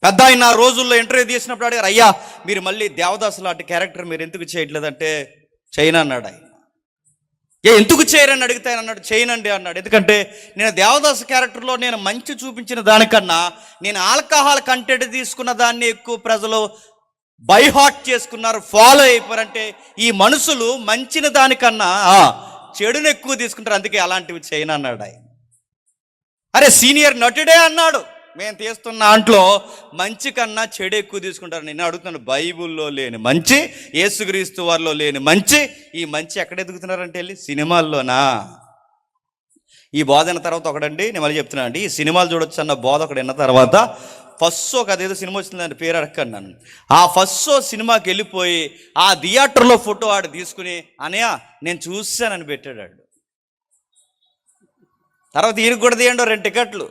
పెద్ద ఆయన ఆ రోజుల్లో ఇంటర్వ్యూ తీసినప్పుడు అడిగారు, అయ్యా మీరు మళ్ళీ దేవదాసు లాంటి క్యారెక్టర్ మీరు ఎందుకు చేయట్లేదంటే చేయను అన్నాడు ఆయన. ఎందుకు చేయరని అడిగితే ఆయన అన్నాడు, చేయనండి అన్నాడు. ఎందుకంటే నేను దేవదాసు క్యారెక్టర్లో నేను మంచి చూపించిన దానికన్నా నేను ఆల్కహాల్ కంటెంట్ తీసుకున్న దాన్ని ఎక్కువ ప్రజలు బై హార్ట్ చేసుకున్నారు, ఫాలో అయిపోయారంటే ఈ మనుషులు మంచిన దానికన్నా చెడుని ఎక్కువ తీసుకుంటారు, అందుకే అలాంటివి చేయను అన్నాడు ఆయన. అరే సీనియర్ నటుడే అన్నాడు, మేము తీస్తున్న దాంట్లో మంచి కన్నా చెడు ఎక్కువ తీసుకుంటారు. నేను అడుగుతున్నాను, బైబుల్లో లేని మంచి, యేసుక్రీస్తు వారిలో లేని మంచి, ఈ మంచి ఎక్కడ ఎదుగుతున్నారంటే వెళ్ళి సినిమాల్లోనా? ఈ బోధ అయిన తర్వాత ఒకడండి, నేను మళ్ళీ చెప్తున్నాను అండి, ఈ సినిమాలు చూడొచ్చు అన్న బోధ ఒకటి విన్న తర్వాత ఫస్ట్ షోకి అదేదో సినిమా వచ్చిందని పేరు అడగండి నన్ను. ఆ ఫస్ట్ షో సినిమాకి వెళ్ళిపోయి ఆ థియేటర్లో ఫోటో ఆడు తీసుకుని అనయ్య నేను చూశానని పెట్టాడు. తర్వాత ఈయనకు కూడా తీయండి 2 టికెట్లు.